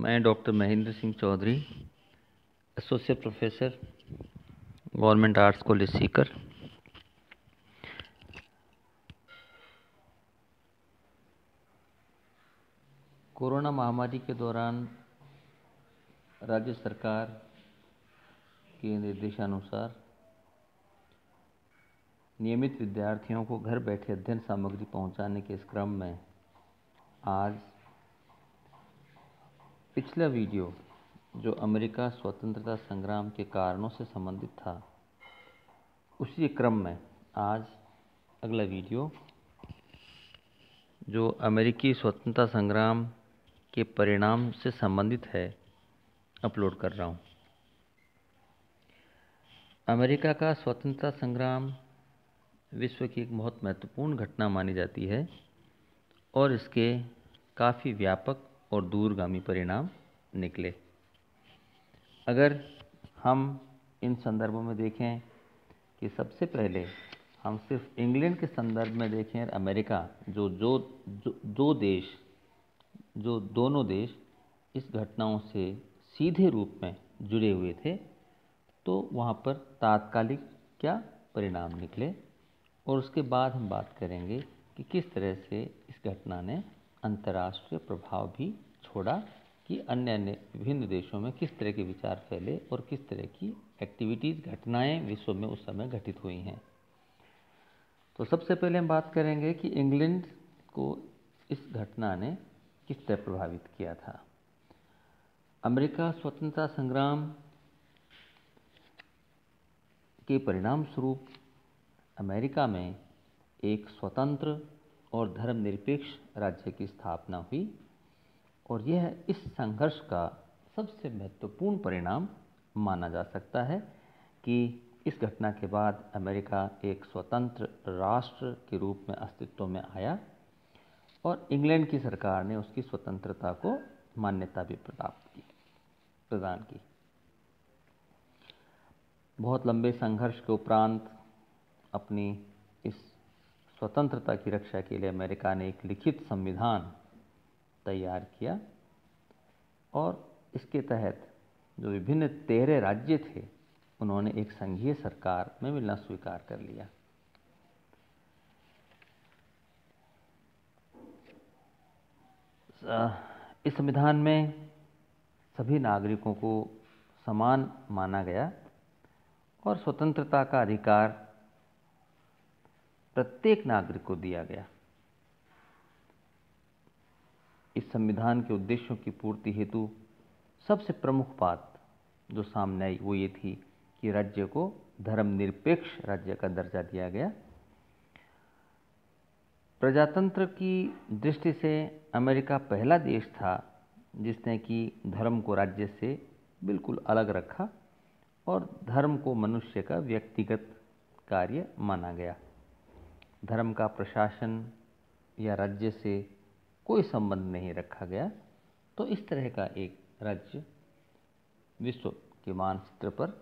मैं doctor Mahendra Singh Chaudhary, associate professor, government arts college Sikar. Corona महामारी के दौरान राज्य सरकार के निर्देशानुसार नियमित विद्यार्थियों को घर बैठे अध्ययन सामग्री पहुंचाने के इस क्रम में आज पिछला वीडियो जो अमेरिका स्वतंत्रता संग्राम के कारणों से संबंधित था, उसी क्रम में आज अगला वीडियो जो अमेरिकी स्वतंत्रता संग्राम के परिणाम से संबंधित है अपलोड कर रहा हूँ। अमेरिका का स्वतंत्रता संग्राम विश्व की एक बहुत महत्वपूर्ण घटना मानी जाती है और इसके काफ़ी व्यापक और दूरगामी परिणाम निकले। अगर हम इन संदर्भों में देखें कि सबसे पहले हम सिर्फ इंग्लैंड के संदर्भ में देखें और अमेरिका जो दोनों देश इस घटनाओं से सीधे रूप में जुड़े हुए थे, तो वहाँ पर तात्कालिक क्या परिणाम निकले और उसके बाद हम बात करेंगे कि किस तरह से इस घटना ने अंतर्राष्ट्रीय प्रभाव भी छोड़ा कि अन्य विभिन्न देशों में किस तरह के विचार फैले और किस तरह की एक्टिविटीज़, घटनाएं विश्व में उस समय घटित हुई हैं। तो सबसे पहले हम बात करेंगे कि इंग्लैंड को इस घटना ने किस तरह प्रभावित किया था। अमेरिका स्वतंत्रता संग्राम के परिणाम स्वरूप अमेरिका में एक स्वतंत्र और धर्मनिरपेक्ष राज्य की स्थापना हुई और यह इस संघर्ष का सबसे महत्वपूर्ण परिणाम माना जा सकता है कि इस घटना के बाद अमेरिका एक स्वतंत्र राष्ट्र के रूप में अस्तित्व में आया और इंग्लैंड की सरकार ने उसकी स्वतंत्रता को मान्यता भी प्रदान की। बहुत लंबे संघर्ष के उपरांत अपनी इस स्वतंत्रता की रक्षा के लिए अमेरिका ने एक लिखित संविधान तैयार किया और इसके तहत जो विभिन्न 13 राज्य थे, उन्होंने एक संघीय सरकार में मिलना स्वीकार कर लिया। इस संविधान में सभी नागरिकों को समान माना गया और स्वतंत्रता का अधिकार प्रत्येक नागरिक को दिया गया। इस संविधान के उद्देश्यों की पूर्ति हेतु सबसे प्रमुख बात जो सामने आई वो ये थी कि राज्य को धर्मनिरपेक्ष राज्य का दर्जा दिया गया। प्रजातंत्र की दृष्टि से अमेरिका पहला देश था जिसने कि धर्म को राज्य से बिल्कुल अलग रखा और धर्म को मनुष्य का व्यक्तिगत कार्य माना गया। धर्म का प्रशासन या राज्य से कोई संबंध नहीं रखा गया। तो इस तरह का एक राज्य विश्व के मानचित्र पर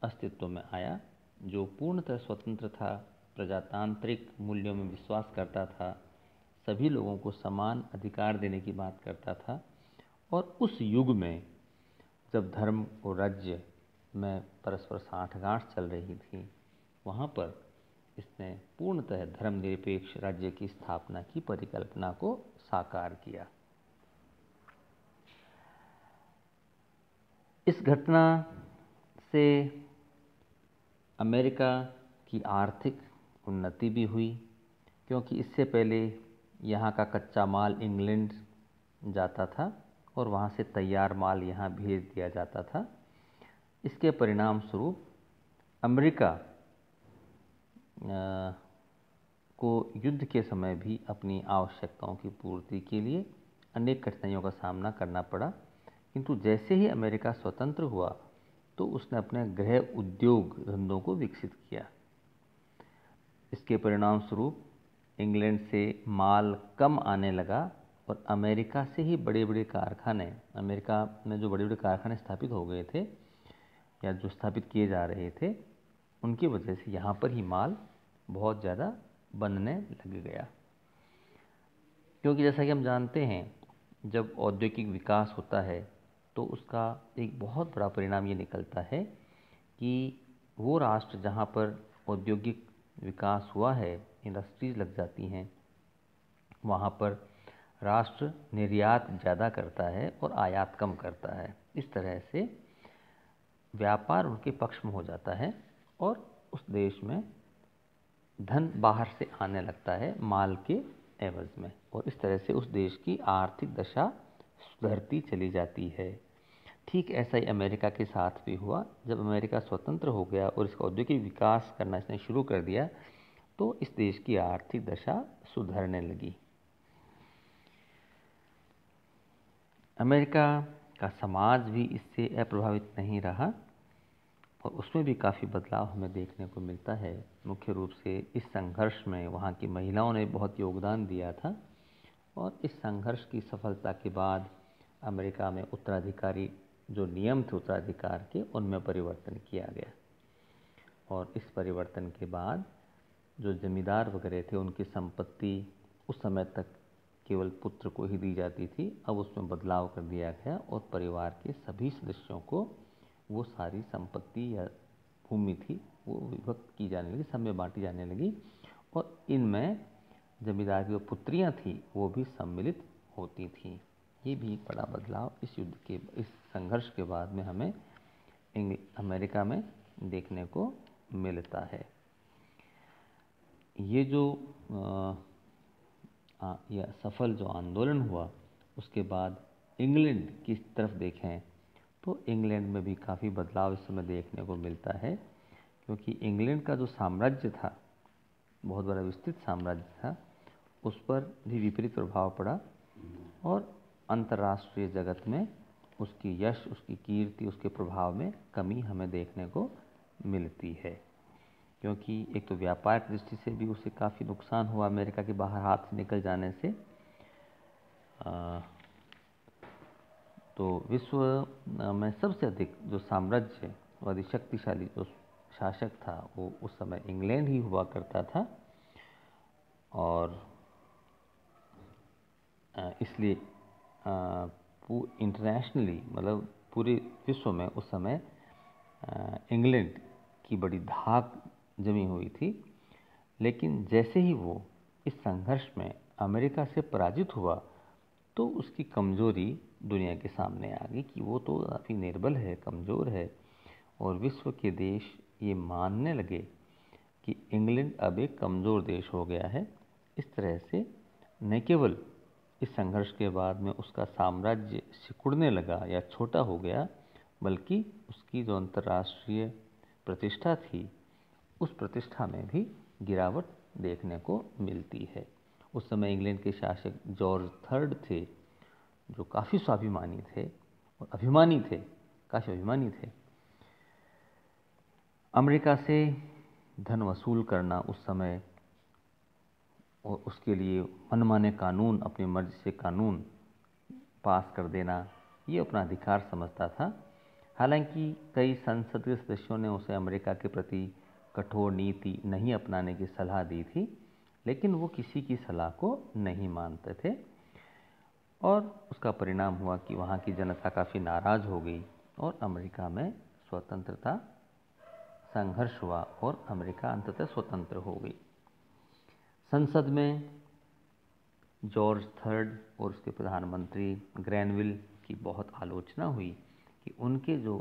अस्तित्व में आया जो पूर्णतः स्वतंत्र था, प्रजातांत्रिक मूल्यों में विश्वास करता था, सभी लोगों को समान अधिकार देने की बात करता था। और उस युग में जब धर्म और राज्य में परस्पर साठगांठ चल रही थी, वहाँ पर इसने पूर्णतः धर्मनिरपेक्ष राज्य की स्थापना की परिकल्पना को साकार किया। इस घटना से अमेरिका की आर्थिक उन्नति भी हुई क्योंकि इससे पहले यहाँ का कच्चा माल इंग्लैंड जाता था और वहाँ से तैयार माल यहाँ भेज दिया जाता था। इसके परिणाम स्वरूप अमेरिका को युद्ध के समय भी अपनी आवश्यकताओं की पूर्ति के लिए अनेक कठिनाइयों का सामना करना पड़ा, किंतु जैसे ही अमेरिका स्वतंत्र हुआ तो उसने अपने गृह उद्योग धंधों को विकसित किया। इसके परिणाम स्वरूप इंग्लैंड से माल कम आने लगा और अमेरिका से ही बड़े बड़े कारखाने, अमेरिका में जो बड़े बड़े कारखाने स्थापित हो गए थे या जो स्थापित किए जा रहे थे, उनकी वजह से यहाँ पर ही माल बहुत ज़्यादा बनने लग गया। क्योंकि जैसा कि हम जानते हैं, जब औद्योगिक विकास होता है तो उसका एक बहुत बड़ा परिणाम ये निकलता है कि वो राष्ट्र जहाँ पर औद्योगिक विकास हुआ है, इंडस्ट्रीज लग जाती हैं, वहाँ पर राष्ट्र निर्यात ज़्यादा करता है और आयात कम करता है। इस तरह से व्यापार उनके पक्ष में हो जाता है और उस देश में धन बाहर से आने लगता है माल के एवज में, और इस तरह से उस देश की आर्थिक दशा सुधरती चली जाती है। ठीक ऐसा ही अमेरिका के साथ भी हुआ। जब अमेरिका स्वतंत्र हो गया और इसका औद्योगिक विकास करना इसने शुरू कर दिया तो इस देश की आर्थिक दशा सुधरने लगी। अमेरिका का समाज भी इससे अप्रभावित नहीं रहा और उसमें भी काफ़ी बदलाव हमें देखने को मिलता है। मुख्य रूप से इस संघर्ष में वहाँ की महिलाओं ने बहुत योगदान दिया था और इस संघर्ष की सफलता के बाद अमेरिका में उत्तराधिकारी जो नियम थे उत्तराधिकार के, उनमें परिवर्तन किया गया और इस परिवर्तन के बाद जो जमींदार वगैरह थे उनकी संपत्ति उस समय तक केवल पुत्र को ही दी जाती थी, अब उसमें बदलाव कर दिया गया और परिवार के सभी सदस्यों को वो सारी संपत्ति या भूमि थी वो विभक्त की जाने लगी, सब में बांटी जाने लगी और इनमें जमींदार की जो पुत्रियां थी वो भी सम्मिलित होती थी। ये भी बड़ा बदलाव इस युद्ध के, इस संघर्ष के बाद में हमें अमेरिका में देखने को मिलता है। ये जो यह सफल जो आंदोलन हुआ उसके बाद इंग्लैंड की तरफ देखें तो इंग्लैंड में भी काफ़ी बदलाव इस समय देखने को मिलता है, क्योंकि इंग्लैंड का जो साम्राज्य था, बहुत बड़ा विस्तृत साम्राज्य था, उस पर भी विपरीत प्रभाव पड़ा और अंतर्राष्ट्रीय जगत में उसकी यश, उसकी कीर्ति, उसके प्रभाव में कमी हमें देखने को मिलती है। क्योंकि एक तो व्यापार की दृष्टि से भी उसे काफ़ी नुकसान हुआ अमेरिका के बाहर हाथ से निकल जाने से। तो विश्व में सबसे अधिक जो साम्राज्य और अधिक शक्तिशाली जो शासक था वो उस समय इंग्लैंड ही हुआ करता था और इसलिए इंटरनेशनली मतलब पूरे विश्व में उस समय इंग्लैंड की बड़ी धाक जमी हुई थी। लेकिन जैसे ही वो इस संघर्ष में अमेरिका से पराजित हुआ तो उसकी कमजोरी दुनिया के सामने आ गई कि वो तो काफ़ी निर्बल है, कमज़ोर है और विश्व के देश ये मानने लगे कि इंग्लैंड अब एक कमज़ोर देश हो गया है। इस तरह से न केवल इस संघर्ष के बाद में उसका साम्राज्य सिकुड़ने लगा या छोटा हो गया, बल्कि उसकी जो अंतर्राष्ट्रीय प्रतिष्ठा थी उस प्रतिष्ठा में भी गिरावट देखने को मिलती है। उस समय इंग्लैंड के शासक जॉर्ज थर्ड थे, जो काफ़ी स्वाभिमानी थे और अभिमानी थे, काफ़ी अभिमानी थे। अमेरिका से धन वसूल करना उस समय और उसके लिए मनमाने कानून, अपनी मर्जी से कानून पास कर देना, ये अपना अधिकार समझता था। हालांकि कई संसद के सदस्यों ने उसे अमेरिका के प्रति कठोर नीति नहीं अपनाने की सलाह दी थी, लेकिन वो किसी की सलाह को नहीं मानते थे और उसका परिणाम हुआ कि वहाँ की जनता काफ़ी नाराज़ हो गई और अमेरिका में स्वतंत्रता संघर्ष हुआ और अमेरिका अंततः स्वतंत्र हो गई। संसद में जॉर्ज थर्ड और उसके प्रधानमंत्री ग्रैनविल की बहुत आलोचना हुई कि उनके जो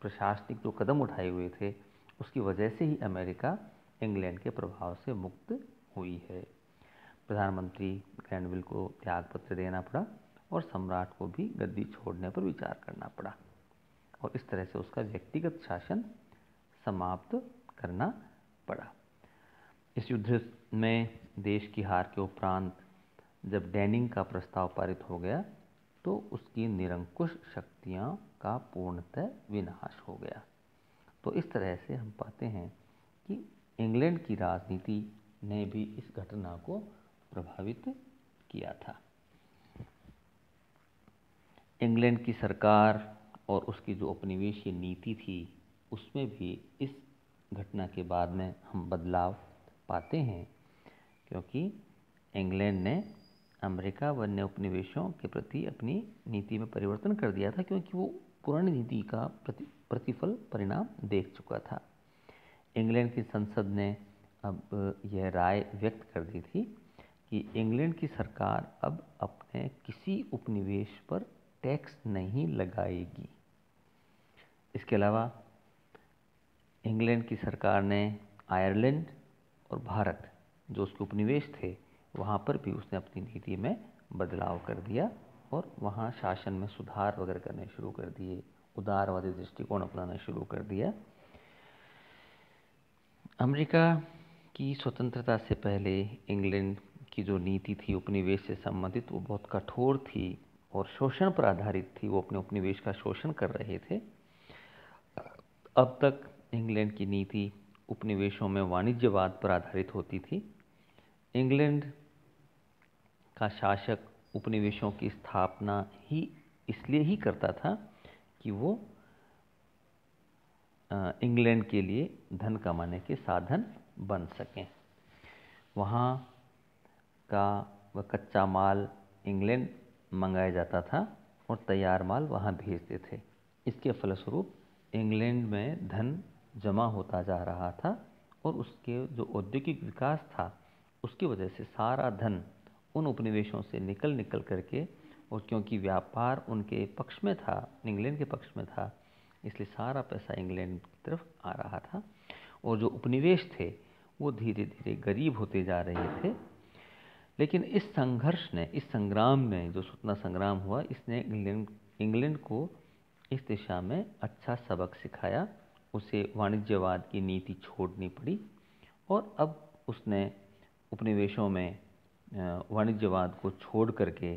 प्रशासनिक जो कदम उठाए हुए थे उसकी वजह से ही अमेरिका इंग्लैंड के प्रभाव से मुक्त हुई है। प्रधानमंत्री ग्रैनविल को त्यागपत्र देना पड़ा और सम्राट को भी गद्दी छोड़ने पर विचार करना पड़ा और इस तरह से उसका व्यक्तिगत शासन समाप्त करना पड़ा। इस युद्ध में देश की हार के उपरांत जब डैनिंग का प्रस्ताव पारित हो गया तो उसकी निरंकुश शक्तियां का पूर्णतः विनाश हो गया। तो इस तरह से हम पाते हैं कि इंग्लैंड की राजनीति ने भी इस घटना को प्रभावित किया था। इंग्लैंड की सरकार और उसकी जो उपनिवेशीय नीति थी उसमें भी इस घटना के बाद में हम बदलाव पाते हैं, क्योंकि इंग्लैंड ने अमेरिका वन्य उपनिवेशों के प्रति अपनी नीति में परिवर्तन कर दिया था, क्योंकि वो पुरानी नीति का प्रतिफल परिणाम देख चुका था। इंग्लैंड की संसद ने अब यह राय व्यक्त कर दी थी कि इंग्लैंड की सरकार अब अपने किसी उपनिवेश पर टैक्स नहीं लगाएगी। इसके अलावा इंग्लैंड की सरकार ने आयरलैंड और भारत, जो उसके उपनिवेश थे, वहाँ पर भी उसने अपनी नीति में बदलाव कर दिया और वहाँ शासन में सुधार वगैरह करने शुरू कर दिए, उदारवादी दृष्टिकोण अपनाना शुरू कर दिया। अमेरिका की स्वतंत्रता से पहले इंग्लैंड की जो नीति थी उपनिवेश से संबंधित, वो बहुत कठोर थी और शोषण पर आधारित थी। वो अपने उपनिवेश का शोषण कर रहे थे। अब तक इंग्लैंड की नीति उपनिवेशों में वाणिज्यवाद पर आधारित होती थी। इंग्लैंड का शासक उपनिवेशों की स्थापना ही इसलिए ही करता था कि वो इंग्लैंड के लिए धन कमाने के साधन बन सकें। वहाँ का वह कच्चा माल इंग्लैंड मंगाया जाता था और तैयार माल वहाँ भेजते थे। इसके फलस्वरूप इंग्लैंड में धन जमा होता जा रहा था और उसके जो औद्योगिक विकास था, उसकी वजह से सारा धन उन उपनिवेशों से निकल करके, और क्योंकि व्यापार उनके पक्ष में था, इंग्लैंड के पक्ष में था, इसलिए सारा पैसा इंग्लैंड की तरफ आ रहा था। और जो उपनिवेश थे वो धीरे धीरे गरीब होते जा रहे थे। लेकिन इस संघर्ष ने, इस संग्राम में, जो स्वतंत्रता संग्राम हुआ, इसने इंग्लैंड को इस दिशा में अच्छा सबक सिखाया। उसे वाणिज्यवाद की नीति छोड़नी पड़ी और अब उसने उपनिवेशों में वाणिज्यवाद को छोड़ करके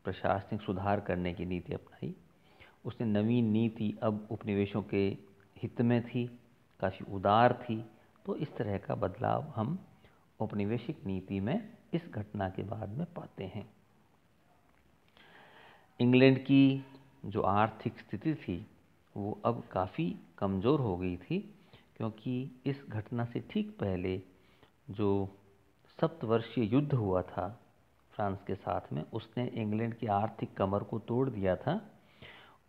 प्रशासनिक सुधार करने की नीति अपनाई। उसने नवीन नीति अब उपनिवेशों के हित में थी, काफ़ी उदार थी। तो इस तरह का बदलाव हम औपनिवेशिक नीति में इस घटना के बाद में पाते हैं। इंग्लैंड की जो आर्थिक स्थिति थी वो अब काफ़ी कमज़ोर हो गई थी, क्योंकि इस घटना से ठीक पहले जो सप्तवर्षीय युद्ध हुआ था फ्रांस के साथ में, उसने इंग्लैंड की आर्थिक कमर को तोड़ दिया था।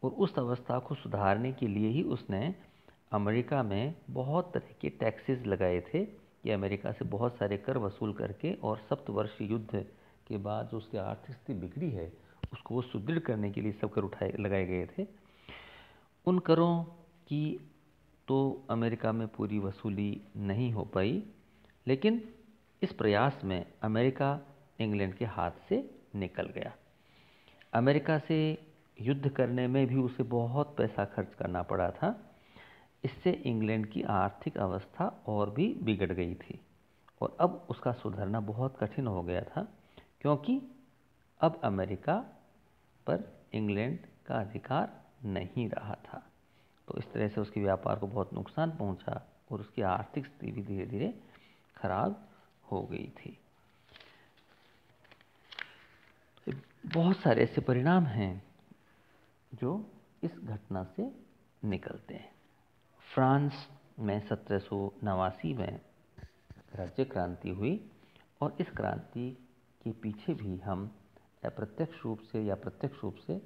और उस अवस्था को सुधारने के लिए ही उसने अमेरिका में बहुत तरह के टैक्सेस लगाए थे कि अमेरिका से बहुत सारे कर वसूल करके, और सप्तवर्षीय युद्ध के बाद जो उसकी आर्थिक स्थिति बिगड़ी है उसको वो सुदृढ़ करने के लिए सब कर लगाए गए थे। उन करों की तो अमेरिका में पूरी वसूली नहीं हो पाई, लेकिन इस प्रयास में अमेरिका इंग्लैंड के हाथ से निकल गया। अमेरिका से युद्ध करने में भी उसे बहुत पैसा खर्च करना पड़ा था। इससे इंग्लैंड की आर्थिक अवस्था और भी बिगड़ गई थी और अब उसका सुधरना बहुत कठिन हो गया था, क्योंकि अब अमेरिका पर इंग्लैंड का अधिकार नहीं रहा था। तो इस तरह से उसके व्यापार को बहुत नुकसान पहुंचा और उसकी आर्थिक स्थिति भी धीरे धीरे खराब हो गई थी। बहुत सारे ऐसे परिणाम हैं जो इस घटना से निकलते हैं। फ्रांस में 1789 में राज्य क्रांति हुई और इस क्रांति के पीछे भी हम अप्रत्यक्ष रूप से या प्रत्यक्ष रूप से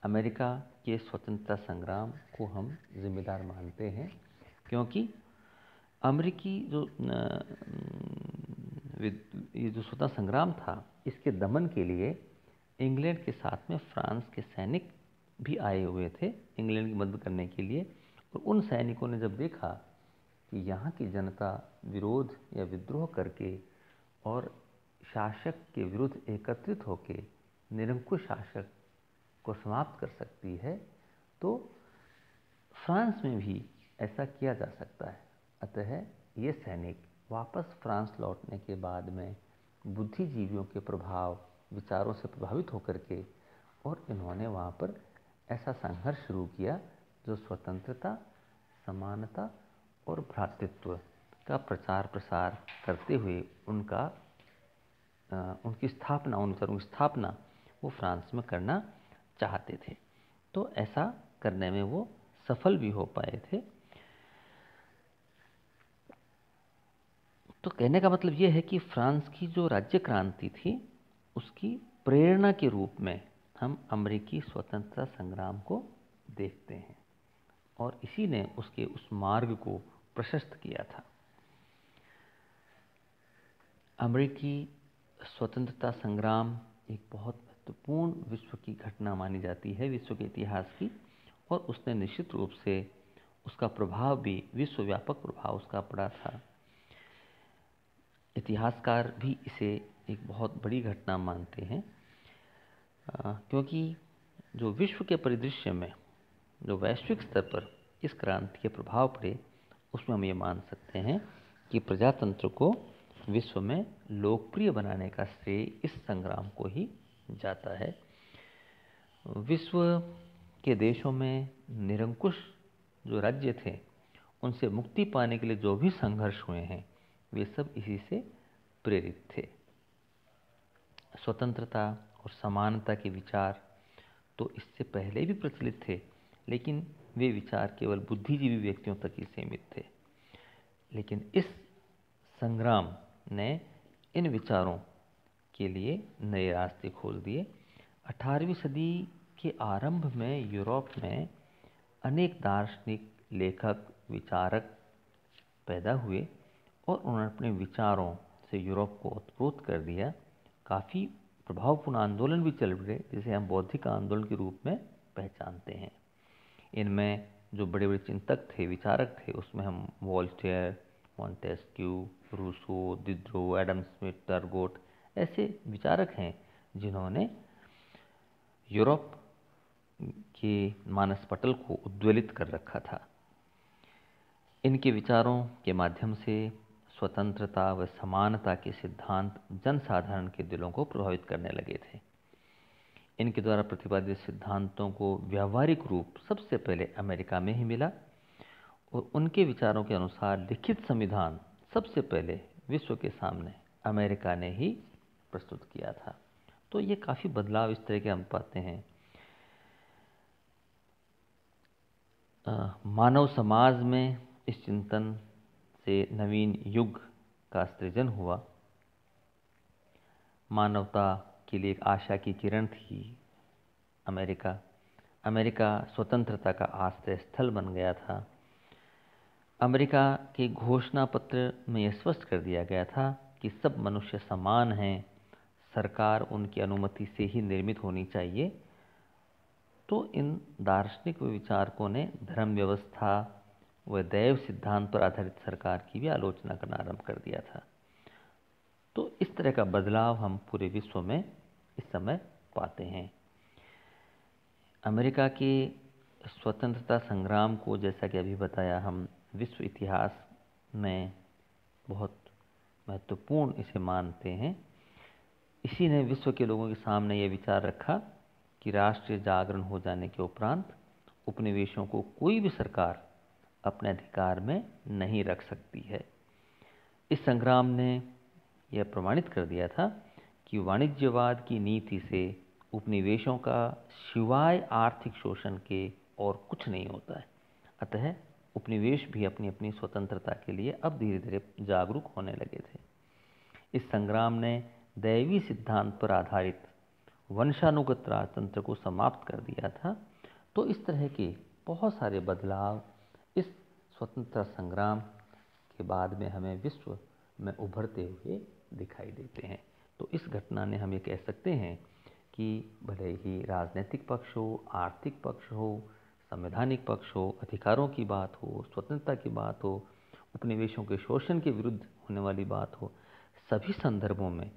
अमेरिका के स्वतंत्रता संग्राम को हम जिम्मेदार मानते हैं, क्योंकि अमेरिकी ये जो स्वतंत्रता संग्राम था, इसके दमन के लिए इंग्लैंड के साथ में फ्रांस के सैनिक भी आए हुए थे इंग्लैंड की मदद करने के लिए। और उन सैनिकों ने जब देखा कि यहाँ की जनता विरोध या विद्रोह करके और शासक के विरुद्ध एकत्रित होकर निरंकुश शासक को समाप्त कर सकती है, तो फ्रांस में भी ऐसा किया जा सकता है। अतः ये सैनिक वापस फ्रांस लौटने के बाद में बुद्धिजीवियों के प्रभाव, विचारों से प्रभावित होकर के, और इन्होंने वहाँ पर ऐसा संघर्ष शुरू किया जो स्वतंत्रता, समानता और भ्रातृत्व का प्रचार प्रसार करते हुए उनकी स्थापना वो फ्रांस में करना चाहते थे। तो ऐसा करने में वो सफल भी हो पाए थे। तो कहने का मतलब ये है कि फ्रांस की जो राज्य क्रांति थी उसकी प्रेरणा के रूप में हम अमेरिकी स्वतंत्रता संग्राम को देखते हैं और इसी ने उसके उस मार्ग को प्रशस्त किया था। अमेरिकी स्वतंत्रता संग्राम एक बहुत महत्वपूर्ण विश्व की घटना मानी जाती है, विश्व के इतिहास की, और उसने निश्चित रूप से उसका प्रभाव भी विश्वव्यापक प्रभाव उसका पड़ा था। इतिहासकार भी इसे एक बहुत बड़ी घटना मानते हैं, क्योंकि जो विश्व के परिदृश्य में जो वैश्विक स्तर पर इस क्रांति के प्रभाव पड़े, उसमें हम ये मान सकते हैं कि प्रजातंत्र को विश्व में लोकप्रिय बनाने का श्रेय इस संग्राम को ही जाता है। विश्व के देशों में निरंकुश जो राज्य थे, उनसे मुक्ति पाने के लिए जो भी संघर्ष हुए हैं, वे सब इसी से प्रेरित थे। स्वतंत्रता और समानता के विचार तो इससे पहले भी प्रचलित थे, लेकिन वे विचार केवल बुद्धिजीवी व्यक्तियों तक ही सीमित थे। लेकिन इस संग्राम ने इन विचारों के लिए नए रास्ते खोल दिए। 18वीं सदी के आरंभ में यूरोप में अनेक दार्शनिक, लेखक, विचारक पैदा हुए और उन्होंने अपने विचारों से यूरोप को ओतप्रोत कर दिया। काफ़ी प्रभावपूर्ण आंदोलन भी चल पड़े, जिसे हम बौद्धिक आंदोलन के रूप में पहचानते हैं। इनमें जो बड़े बड़े चिंतक थे, विचारक थे, उसमें हम Voltaire, Montesquieu, Rousseau, Diderot, Adam Smith, Turgot ऐसे विचारक हैं जिन्होंने यूरोप के मानस पटल को उद्वेलित कर रखा था। इनके विचारों के माध्यम से स्वतंत्रता व समानता के सिद्धांत जनसाधारण के दिलों को प्रभावित करने लगे थे। इनके द्वारा प्रतिपादित सिद्धांतों को व्यावहारिक रूप सबसे पहले अमेरिका में ही मिला और उनके विचारों के अनुसार लिखित संविधान सबसे पहले विश्व के सामने अमेरिका ने ही प्रस्तुत किया था। तो ये काफ़ी बदलाव इस तरह के हम पाते हैं। मानव समाज में इस चिंतन से नवीन युग का सृजन हुआ। मानवता के लिए एक आशा की किरण थी अमेरिका स्वतंत्रता का आश्रय स्थल बन गया था। अमेरिका के घोषणा पत्र में यह स्पष्ट कर दिया गया था कि सब मनुष्य समान हैं, सरकार उनकी अनुमति से ही निर्मित होनी चाहिए। तो इन दार्शनिक विचारकों ने धर्म व्यवस्था व दैव सिद्धांत पर आधारित सरकार की भी आलोचना करना आरंभ कर दिया था। तो इस तरह का बदलाव हम पूरे विश्व में इस समय पाते हैं। अमेरिका के स्वतंत्रता संग्राम को, जैसा कि अभी बताया, हम विश्व इतिहास में बहुत महत्वपूर्ण इसे मानते हैं। इसी ने विश्व के लोगों के सामने यह विचार रखा कि राष्ट्रीय जागरण हो जाने के उपरांत उपनिवेशों को कोई भी सरकार अपने अधिकार में नहीं रख सकती है। इस संग्राम ने यह प्रमाणित कर दिया था कि वाणिज्यवाद की नीति से उपनिवेशों का सिवाय आर्थिक शोषण के और कुछ नहीं होता है। अतः उपनिवेश भी अपनी अपनी स्वतंत्रता के लिए अब धीरे धीरे जागरूक होने लगे थे। इस संग्राम ने दैवी सिद्धांत पर आधारित वंशानुगत राजतंत्र को समाप्त कर दिया था। तो इस तरह के बहुत सारे बदलाव इस स्वतंत्रता संग्राम के बाद में हमें विश्व में उभरते हुए दिखाई देते हैं। तो इस घटना ने हम ये कह सकते हैं कि भले ही राजनीतिक पक्ष हो, आर्थिक पक्ष हो, संवैधानिक पक्ष हो, अधिकारों की बात हो, स्वतंत्रता की बात हो, उपनिवेशों के शोषण के विरुद्ध होने वाली बात हो, सभी संदर्भों में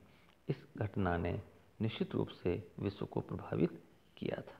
इस घटना ने निश्चित रूप से विश्व को प्रभावित किया था।